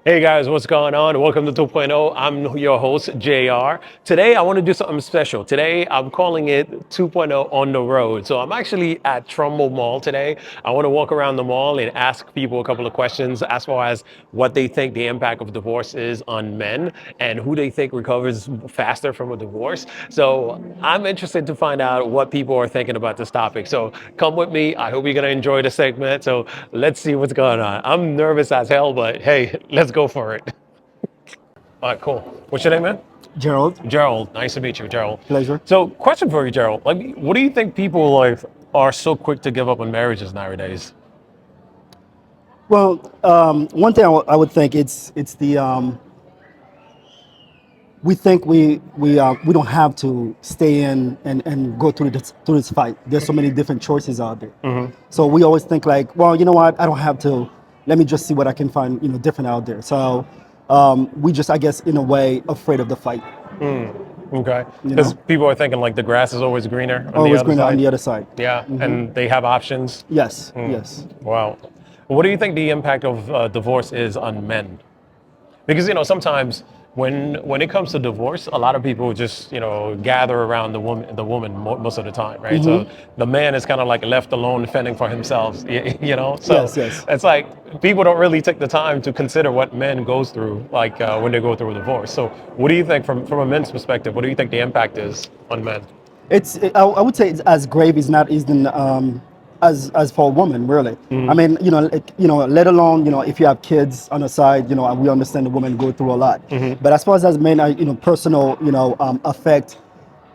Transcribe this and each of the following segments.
Hey guys, what's going on? Welcome to 2.0. I'm your host, JR. Today I want to do something special. Today I'm calling it 2.0 on the road. So I'm actually at Trumbull Mall today. I want to walk around the mall and ask people a couple of questions as far as what they think the impact of divorce is on men and who they think recovers faster from a divorce. So I'm interested to find out what people are thinking about this topic. So come with me. I hope you're going to enjoy the segment. So let's see what's going on. I'm nervous as hell, but hey, let's go for it. All right, cool. What's your name, man? Gerald, Gerald. Nice to meet you, Gerald. pleasure. So, question for you, Gerald. Like, what do you think people like are so quick to give up on marriages nowadays? Well, one thing I would think it's the we think we don't have to stay in and go through this fight. There's so many different choices out there. So we always think like, well, you know what? I don't have to. Let me just see what I can find, different out there. So we just, I guess, in a way, afraid of the fight. Okay. You Because know, people are thinking like the grass is always greener on the always other greener on side. the other side. Yeah, and they have options. Yes, yes. Wow. What do you think the impact of divorce is on men? Because sometimes when it comes to divorce, a lot of people just gather around the woman most of the time, right? So the man is kind of like left alone fending for himself, So Yes, yes. it's like people don't really take the time to consider what men goes through, like when they go through a divorce. So what do you think from a men's perspective? What do you think the impact is on men? I would say it's as grave is not even as for a woman really. I mean, let alone if you have kids on the side, we understand the women go through a lot. But as far as men are, personal, effect,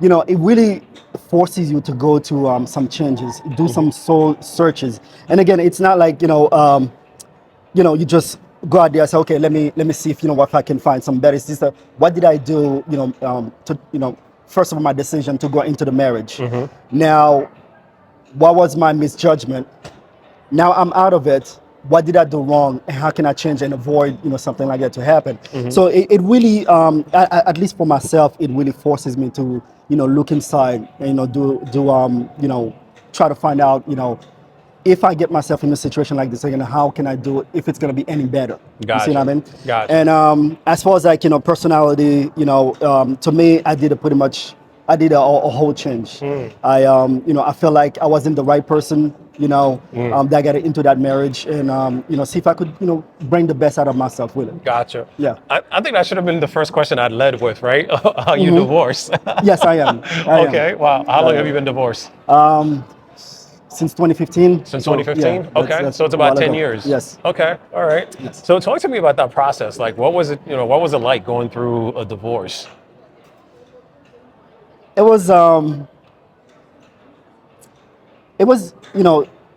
it really forces you to go to some changes, do some soul searches. And again, it's not like you just go out there and say, okay, let me see if what if I can find some better. It's just what did I do, to first of all my decision to go into the marriage. Now, what was my misjudgment? Now I'm out of it. What did I do wrong, and how can I change and avoid something like that to happen? So it really, at least for myself, it really forces me to look inside and try to find out if I get myself in a situation like this again, how can I do it if it's going to be any better? You see what I Gotcha. mean? Gotcha. And as far as like personality, to me, I did a whole change. I feel like I wasn't the right person, that got into that marriage, and see if I could, bring the best out of myself with it. Gotcha. Yeah. I think that should have been the first question I'd led with, right? Are you divorced? Yes, I am. Okay. Wow. How long have you been divorced? Since 2015. Since So, 2015? yeah, Okay. that's So it's a while about 10 ago. years. Yes. Okay. All right. Yes. So talk to me about that process. Like, what was it like going through a divorce? It was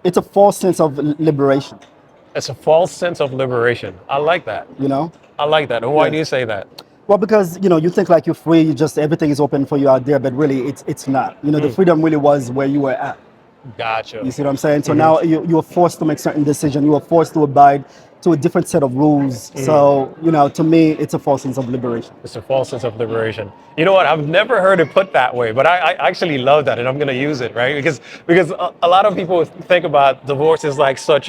it's a false sense of liberation. It's a false sense of liberation. I like that. You know. I like that. And why do Yes. you say that? Well, because you think like you're free, you just everything is open for you out there, but really it's not. The freedom really was where you were at. Gotcha. You see what I'm saying? So now you are forced to make certain decisions. You are forced to abide to a different set of rules. So to me, it's a false sense of liberation. It's a false sense of liberation. You know what? I've never heard it put that way, but I actually love that, and I'm going to use it, right? Because a lot of people think about divorce as like such,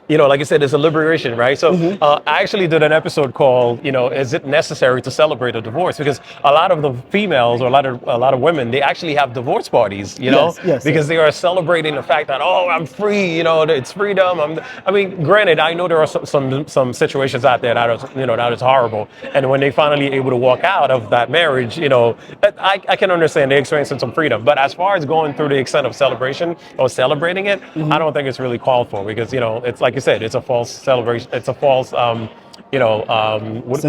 like you said, it's a liberation, right? So I actually did an episode called, is it necessary to celebrate a divorce? Because a lot of the females or a lot of women, they actually have divorce parties, Yes, because they are celebrating the fact that, oh, I'm free, it's freedom. I mean, granted, I know there are some situations out there that is horrible, and when they finally able to walk out of that marriage, I can understand they experiencing some freedom. But as far as going through the extent of celebration or celebrating it, I don't think it's really called for because it's like you said, it's a false celebration. It's a false, Sense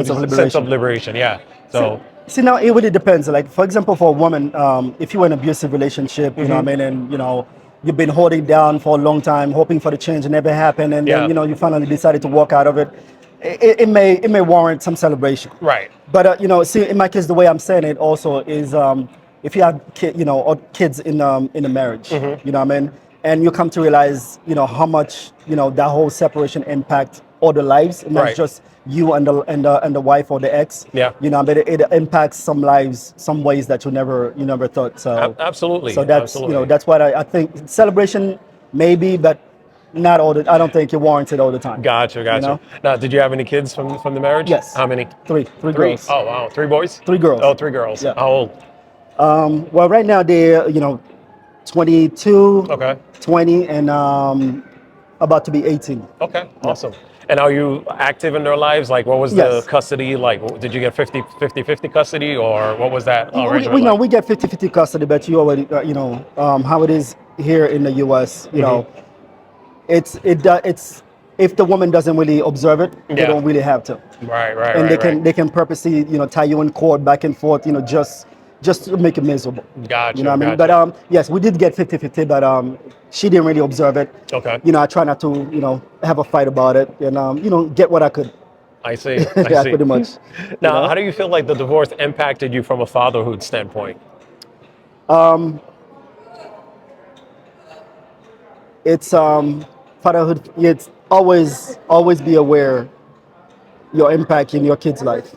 of sense of liberation. liberation. Yeah. So. See, now it really depends. Like, for example, for a woman, if you're in an abusive relationship, you know what I mean, and you've been holding down for a long time, hoping for the change, and never happened, and Yeah. then you finally decided to walk out of it. It may warrant some celebration. Right. But see, in my case, the way I'm saying it also is, if you have or kids in a marriage, you know what I mean, and you come to realize, how much that whole separation impact other lives, and not Right. just you and the wife or the ex. Yeah. But it impacts some lives, some ways that you never thought. So Absolutely. so that's Absolutely. that's what I think celebration maybe, but not all the. I don't think it warranted all the time. Gotcha, You gotcha. know? Now, did you have any kids from the marriage? Yes. How many? Three Three. girls. Oh wow, three boys. Three girls. Oh, three girls. Yeah. How old? Well, right now they're 22, Okay. 20, and about to be 18. Okay. Awesome. And are you active in their lives? Like, what was the Yes. custody like? Did you get 50-50 custody, or what was that arrangement We know like? we get 50-50 custody, but you already how it is here in the U.S. It's if the woman doesn't really observe it, they Yeah. don't really have to, Right, right, and right, right. they can purposely tie you in court back and forth, just to make it miserable. Gotcha, You know what I mean? gotcha. But yes, we did get 50-50, but she didn't really observe it. Okay. I try not to have a fight about it, and get what I could. I see. I Yeah, see. pretty much. Now, how do you feel like the divorce impacted you from a fatherhood standpoint? It's fatherhood. It's always be aware your impact in your kid's life.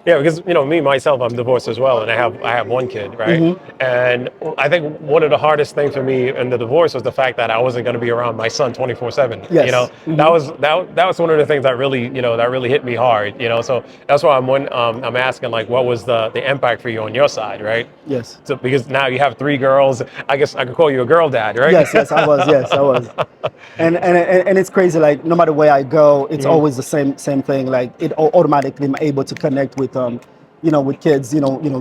Yeah, because me myself, I'm divorced as well, and I have one kid, right? And I think one of the hardest things for me in the divorce was the fact that I wasn't going to be around my son 24/7. Yes. That was one of the things that really hit me hard. So that's why I'm asking, like, what was the impact for you on your side, right? Yes. So because now you have three girls, I guess I could call you a girl dad, right? Yes, I was. Yes, I was. And it's crazy. Like no matter where I go, it's always the same thing. Like it automatically I'm able to connect with with kids,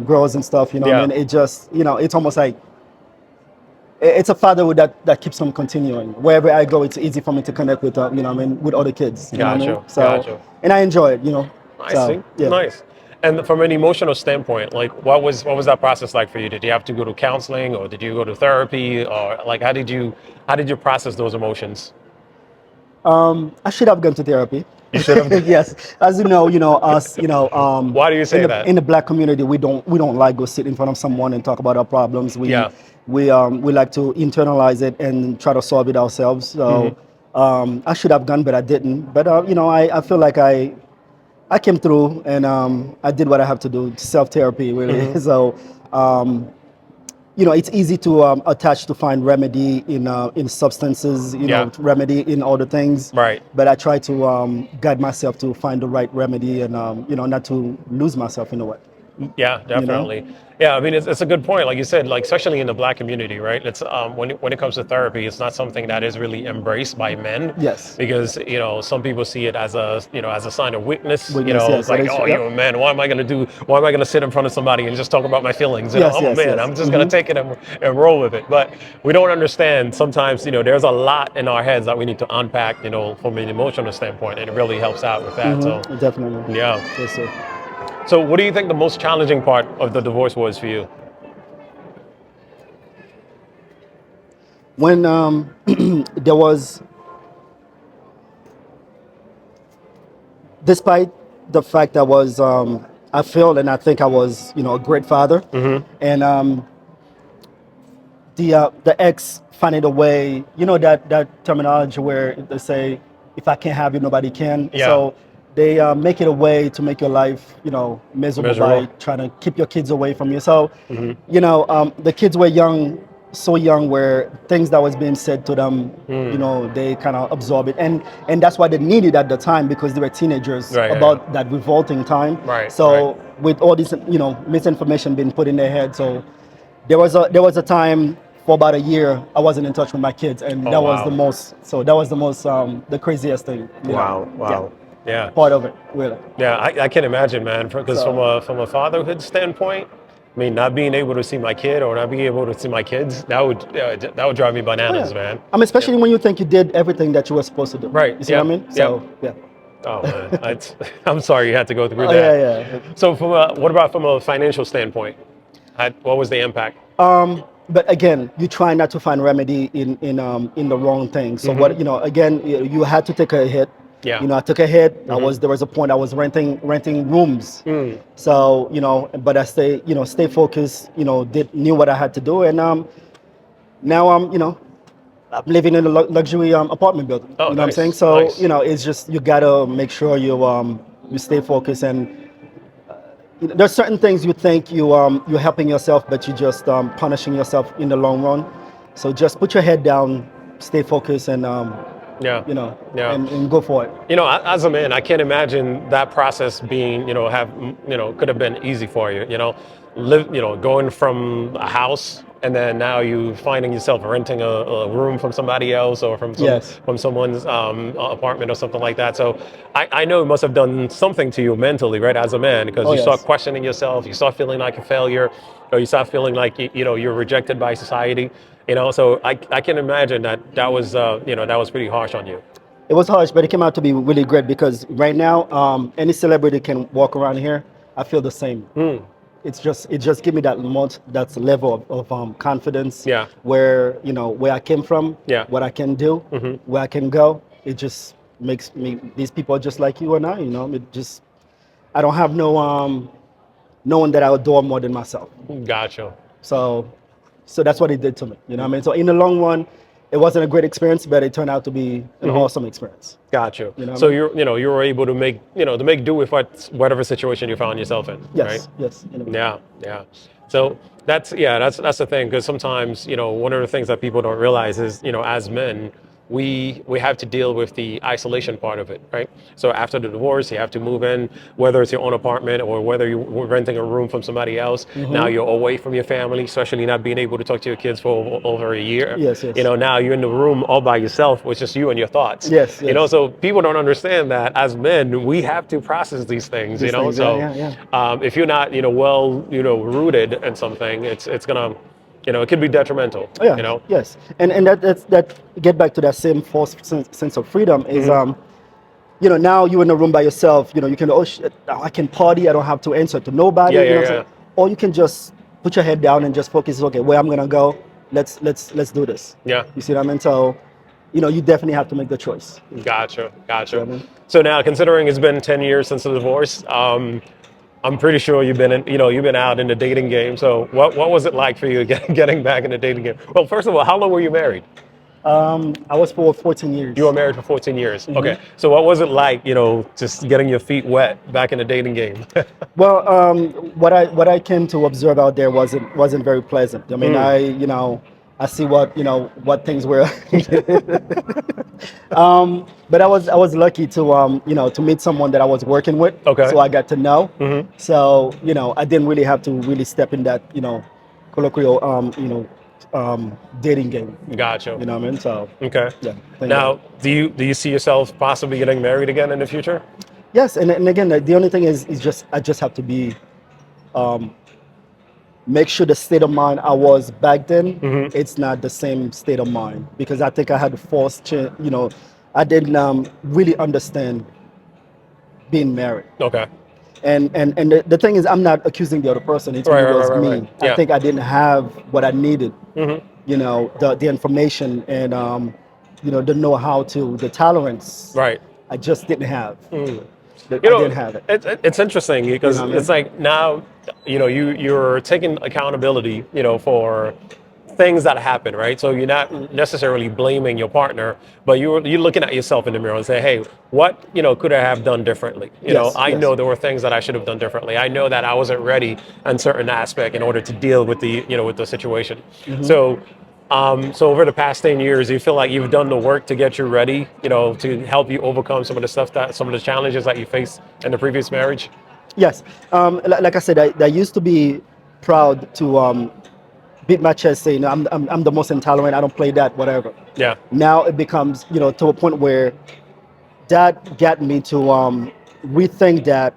girls and stuff. You know, what I Yeah. mean, it just it's almost like it's a fatherhood that keeps on continuing. Wherever I go, it's easy for me to connect with with other kids. You know what I mean? Gotcha, So gotcha. and I enjoy it. I So see. yeah. Nice. And from an emotional standpoint, like what was that process like for you? Did you have to go to counseling, or did you go to therapy, or like how did you process those emotions? I should have gone to therapy. You should have. Yes, as us, Why do you say in that? the black community, we don't like go sit in front of someone and talk about our problems. Yeah. We like to internalize it and try to solve it ourselves. So I should have gone, but I didn't. But I feel like I came through and I did what I have to do, self therapy really. So it's easy to attach to find remedy in substances, Yeah. remedy in other things. Right. But I try to guide myself to find the right remedy and not to lose myself in a way. Yeah, definitely. Yeah, I mean, it's a good point. Like you said, like especially in the black community, right? It's when it comes to therapy, it's not something that is really embraced by men. Yes. Because some people see it as a sign of weakness. Weakness, yes, It's like, that is- oh, yep. you're a man. Why am I going to do? Why am I going to sit in front of somebody and just talk about my feelings? Yes, I'm a yes, man. yes. I'm just going to take it and roll with it. But we don't understand sometimes. There's a lot in our heads that we need to unpack. From an emotional standpoint, and it really helps out with that. So Definitely. yeah. Yes, sir. So what do you think the most challenging part of the divorce was for you? When there was, despite the fact I was, I feel and I think I was, a great father, and the ex finding a way, that terminology where they say, if I can't have you, nobody can. Yeah. So they make it a way to make your life, miserable by trying to keep your kids away from you. So, the kids were young, so young, where things that was being said to them, they kind of absorb it, and that's why they needed at the time because they were teenagers Right, about that revolting time. Right, So with all this, misinformation being put in their head, so there was a time for about a year I wasn't in touch with my kids, and Oh, that was wow. the most. So that was the most, the craziest thing. Wow. Yeah, Yeah. part of it, really. Yeah, I can imagine, man. Because So- from a fatherhood standpoint, I mean, not being able to see my kid or not being able to see my kids, that would drive me bananas, man. I mean, especially when you think you did everything that you were supposed to do. Right, You see yeah, what I mean? So yeah. Oh man, I'm sorry you had to go through Oh, that. yeah. So what about from a financial standpoint? What was the impact? But again, you try not to find remedy in the wrong thing. So what again, you had to take a hit. Yeah. I took a hit. There was a point I was renting rooms. So but I stay focused. Knew what I had to do, and now I'm living in a luxury apartment building. Oh, you know what I'm nice, saying? So nice. it's just you gotta make sure you stay focused, and there's certain things you think you're helping yourself, but you just punishing yourself in the long run. So just put your head down stay focused and Yeah. you know, Yeah. and go for it. As a man, I can't imagine that process being, could have been easy for you. Going from a house and then now you finding yourself renting a room from somebody else or Yes. from someone's apartment or something like that. So I know it must have done something to you mentally, right, as a man, because Oh you start yes. questioning yourself, you start feeling like a failure, or you start feeling like you're rejected by society. So I can imagine that was that was pretty harsh on you. It was harsh, but it came out to be really great because right now, any celebrity can walk around here. I feel the same. Mm, It just give me that level of confidence yeah. where where I came from, Yeah. what I can do, where I can go. It just makes me these people are just like you and I. It just I don't have no one that I adore more than myself. Gotcha. So that's what it did to me. You know what I mean? So in the long run, it wasn't a great experience, but it turned out to be an awesome experience. Gotcha. You know what I So mean? you were able to make do with whatever situation you found yourself in, right? Yes, yes. Yeah, yeah. So that's the thing, because sometimes one of the things that people don't realize is as men we have to deal with the isolation part of it, right? So after the divorce, you have to move in, whether it's your own apartment or whether you're renting a room from somebody else. Now you're away from your family, especially not being able to talk to your kids for over a year. Yes, yes. Now you're in the room all by yourself with just you and your thoughts. Yes, yes. So people don't understand that as men, we have to process these things, These things, So yeah, yeah. if you're not, well, rooted in something, it's gonna, it could be detrimental. Oh, yeah, yes. And that get back to that same false sense of freedom is now you're in a room by yourself. You can shit, I can party. I don't have to answer to nobody. Yeah, yeah, yeah. Or you can just put your head down and just focus. Okay, where I'm gonna go. Let's do this. Yeah. You see what I mean? So, you definitely have to make the choice. Gotcha. Yeah, man. So now, considering it's been 10 years since the divorce, I'm pretty sure you've been out in the dating game. So what was it like for you getting back in the dating game? Well, first of all, how long were you married? I was for 14 years. You were married for 14 years. Okay. So what was it like, just getting your feet wet back in the dating game? Well, what I came to observe out there wasn't very pleasant. I mean, I see what things were. But I was lucky to to meet someone that I was working with. Okay. So I got to know. So I didn't really have to really step in that colloquial dating game. Gotcha. You know what I mean? So Okay. yeah. thank Now, God. do you see yourself possibly getting married again in the future? Yes, and again, the only thing is just I just have to be make sure the state of mind I was back then, it's not the same state of mind, because I think I had a false I didn't really understand being married. Okay. And the thing is, I'm not accusing the other person. It Right, really right, was right, me. right. Yeah. I think I didn't have what I needed. The information and the know-how to the tolerance. Right. I just didn't have. I You know, didn't have it. it's interesting because You know what I it's like now, you're taking accountability, for things that happen, right? So you're not necessarily blaming your partner, but you're looking at yourself in the mirror and say, hey, what could I have done differently? Yes, I yes. know there were things that I should have done differently. I know that I wasn't ready in certain aspect in order to deal with the situation. So. So over the past 10 years, do you feel like you've done the work to get you ready, to help you overcome some of the challenges that you faced in the previous marriage? Yes. Like I said, I used to be proud to beat my chest, saying I'm the most intolerant. I don't play that, whatever. Yeah. Now it becomes to a point where that got me to rethink that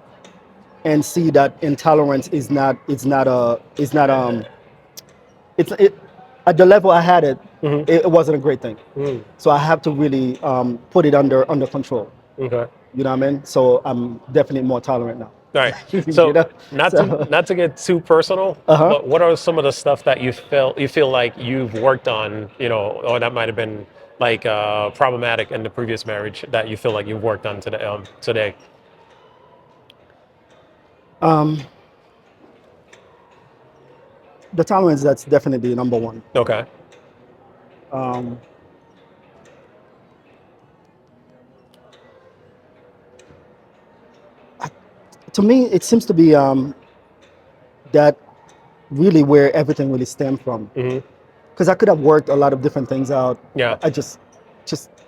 and see that intolerance is not it at the level I had it, it wasn't a great thing. So I have to really put it under control. Okay. You know what I mean? So I'm definitely more tolerant now. All right. So, You know? not to get too personal, but what are some of the stuff that you feel like you've worked on, or that might have been like problematic in the previous marriage that you feel like you've worked on today? The tolerance, that's definitely number one. Okay. Um, to me, it seems to be that really where everything really stemmed from. because I could have worked a lot of different things out. Yeah. I just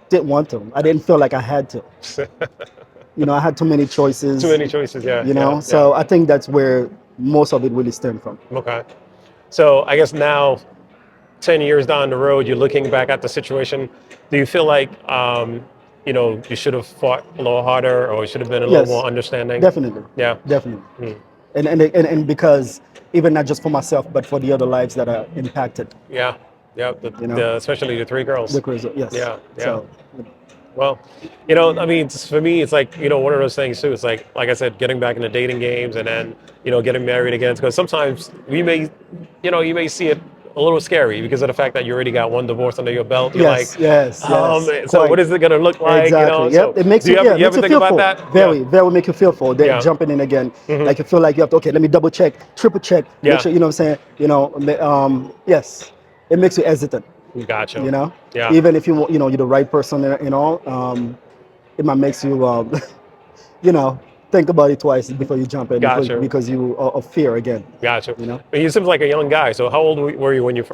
didn't want to. I didn't feel like I had to. I had too many choices. Too many choices. Yeah. So I think that's where most of it really stemmed from. Okay. So I guess now, 10 years down the road, you're looking back at the situation. Do you feel like, you should have fought a little harder, or you should have been a little Yes, more understanding? definitely. Yeah. Definitely. And because even not just for myself, but for the other lives that are impacted. Yeah. Yeah. Especially the three girls. Yes. Yeah. Yeah. So, Well, I mean, for me, it's like, one of those things too. It's like I said, getting back into dating games and then, getting married again. Because sometimes you may see it a little scary because of the fact that you already got one divorce under your belt. You're yes. So Quite. what is it going to look like? Exactly. So It makes do you ever, makes think fearful. about that? Very, very make you fearful. Then Yeah. jumping in again, like you feel like you have to. Okay, let me double check, triple check. Yeah. Make sure you know what I'm saying. Yes, it makes you hesitant. Gotcha. Yeah. Even if you're the right person and all, it might makes you think about it twice before you jump in Gotcha. because you are of fear again. Gotcha. You know? But you seem like a young guy. So how old were you when you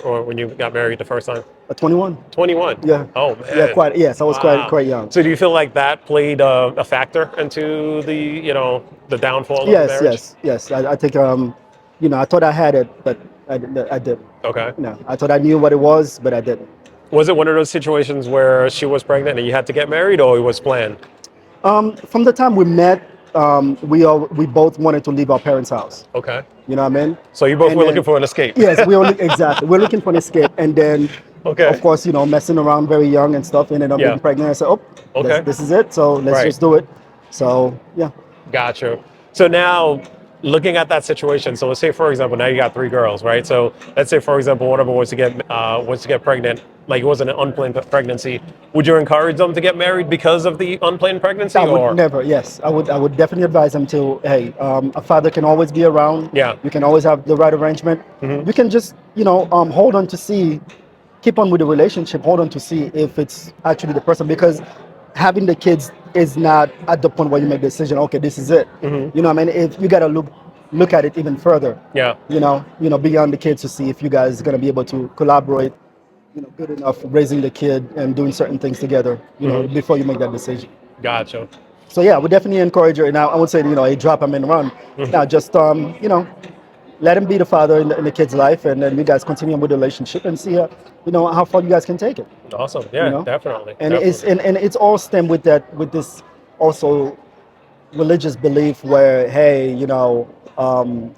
got married the first time? 21. 21. Yeah. Oh man. Yeah, quite. Yes, I was Wow. quite young. So do you feel like that played a factor into the downfall of the marriage? Yes. I think I thought I had it, but I didn't. Okay. No, I thought I knew what it was, but I didn't. Was it one of those situations where she was pregnant and you had to get married, or it was planned? From the time we met, we both wanted to leave our parents' house. Okay. You know what I mean? So you both And were then- looking for an escape. Yes, exactly. We're looking for an escape, and then, Okay. of course, messing around very young and stuff, ended up Yeah. being pregnant. I said, "Oh, Okay. this is it. So let's Right. just do it." So yeah. Gotcha. So now, looking at that situation, so let's say, for example, now you got three girls, right? So let's say, for example, one of them was to get pregnant, like it wasn't an unplanned pregnancy. Would you encourage them to get married because of the unplanned pregnancy? I would or never. Yes, I would definitely advise them to. Hey, a father can always be around. Yeah. You can always have the right arrangement. You can just hold on to see, keep on with the relationship. Hold on to see if it's actually the person, because having the kids is not at the point where you make the decision. Okay, this is it. You know what I mean? If you gotta look at it even further. Yeah. Beyond the kids, to see if you guys are gonna be able to collaborate. Good enough raising the kid and doing certain things together. Before you make that decision. Gotcha. So yeah, I would definitely encourage her. Now I would say, hey, drop him and run. Now just let him be the father in the kid's life, and then you guys continue with the relationship and see how far you guys can take it. Awesome. Yeah, know? definitely. And definitely. it's all stemmed with this also religious belief where, hey,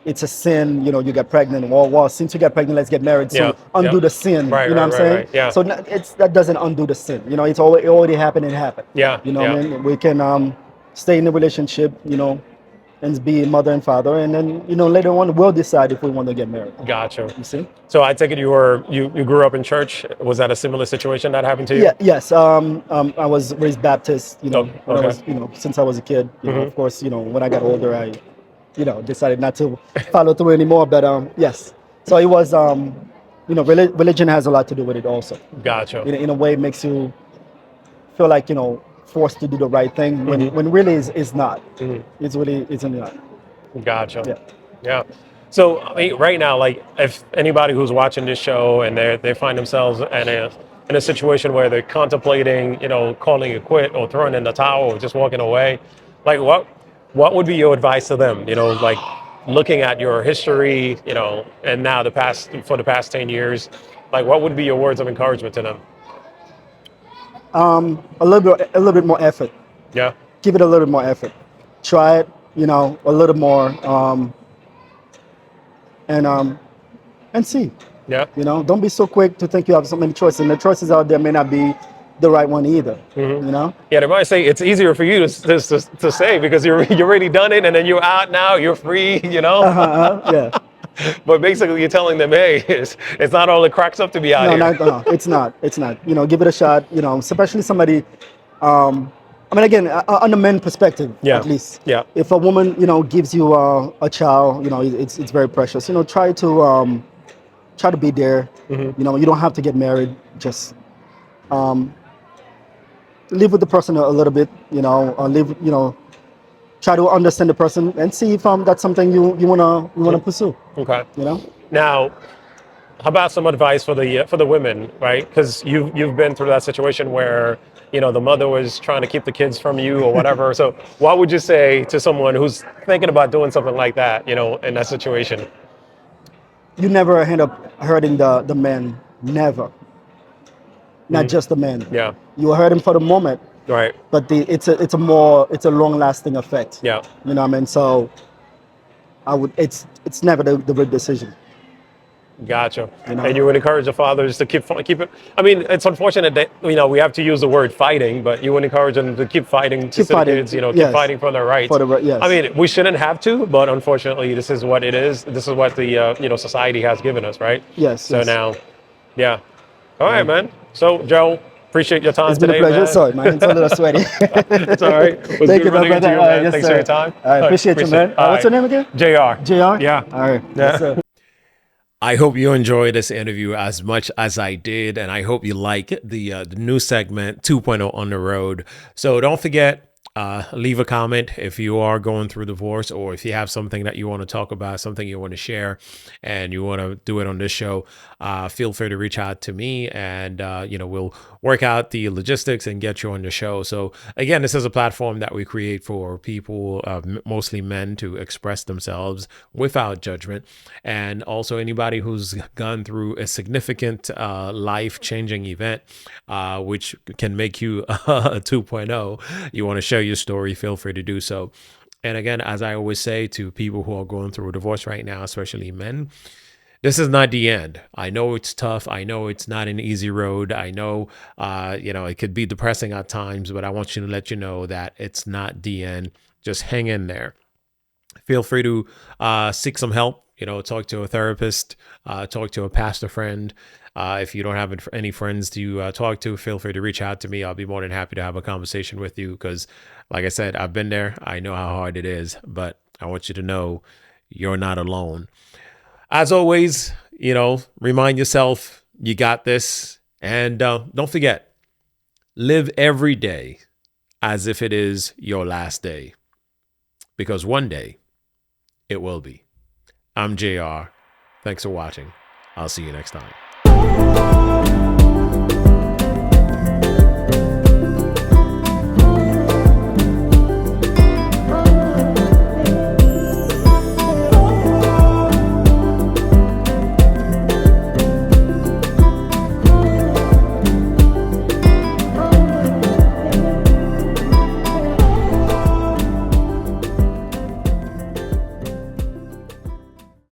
it's a sin. You get pregnant. Well, since you got pregnant, let's get married. So Yeah, undo yeah. the sin. Right, you know right, what I'm saying? right, yeah. So that doesn't undo the sin. It already happened. It happened. Yeah, You know yeah. what I mean? We can stay in the relationship. And be mother and father, and then later on we'll decide if we want to get married. Gotcha. You see? So I take it you grew up in church. Was that a similar situation that happened to you? Yeah. Yes. I was raised Baptist. When I okay. was, since I was a kid. Of course, when I got older, I, decided not to follow through anymore. But yes. So it was, religion has a lot to do with it also. Gotcha. In a way, it makes you feel like forced to do the right thing when really is not. It's really isn't not. Gotcha. Yeah. Yeah. So I mean, right now, like if anybody who's watching this show and they find themselves in a situation where they're contemplating, calling it quit or throwing in the towel or just walking away, like what would be your advice to them? Like looking at your history, and now for the past 10 years, like what would be your words of encouragement to them? A little bit more effort. Yeah. Give it a little more effort. Try it, a little more, and see. Yeah. Don't be so quick to think you have so many choices, and the choices out there may not be the right one either. Yeah, they might say it's easier for you to say because you're already done it and then you're out now, you're free, Yeah. But basically you're telling them, hey, it's not all it cracks up to be out here. No, it's not. It's not. Give it a shot. Especially somebody. Again, on the men perspective, Yeah. at least. Yeah. If a woman, gives you a child, it's very precious. Try to be there. You don't have to get married. Just live with the person a little bit. Try to understand the person and see if that's something you wanna pursue. Okay. You know. Now, How about some advice for the women, right? Because you've been through that situation where the mother was trying to keep the kids from you or whatever. So what would you say to someone who's thinking about doing something like that, in that situation? You never end up hurting the men. Never. Not just the men. Yeah. You hurt him for the moment, Right. but it's a long lasting effect. Yeah. You know what I mean? So it's never the right decision. Gotcha. You know? And you would encourage the fathers to keep it. I mean, it's unfortunate that we have to use the word fighting, but you would encourage them to keep fighting to Keep see the fighting. kids. Keep Yes. fighting for their rights. Yes. I mean, we shouldn't have to, but unfortunately, this is what it is. This is what the society has given us, right? Yes, So yes. now, yeah. All right, man. So Joe, appreciate your time It's been today, a pleasure. man. Sorry, man. It's a little sweaty. It's all right. It was Thank good you, my running into brother. you, All right, man. yes, Thanks sir. for your time. I appreciate you, man. it. All What's your name again? JR. JR? Yeah. All right. Yeah. Yes, sir. I hope you enjoyed this interview as much as I did, and I hope you like the new segment 2.0 on the road. So don't forget, leave a comment if you are going through divorce, or if you have something that you want to talk about, something you want to share, and you want to do it on this show. Feel free to reach out to me, and we'll work out the logistics and get you on the show. So again, this is a platform that we create for people, mostly men, to express themselves without judgment, and also anybody who's gone through a significant life-changing event, which can make you a 2.0. You want to share your story, feel free to do so. And again, as I always say to people who are going through a divorce right now, especially men, this is not the end. I know it's tough. I know it's not an easy road. I know, it could be depressing at times, but I want you to let you know that it's not the end. Just hang in there. Feel free to seek some help. Talk to a therapist, talk to a pastor friend. If you don't have any friends to talk to, feel free to reach out to me. I'll be more than happy to have a conversation with you because, like I said, I've been there. I know how hard it is, but I want you to know you're not alone. As always, remind yourself you got this. And don't forget, live every day as if it is your last day, because one day it will be. I'm JR. Thanks for watching. I'll see you next time.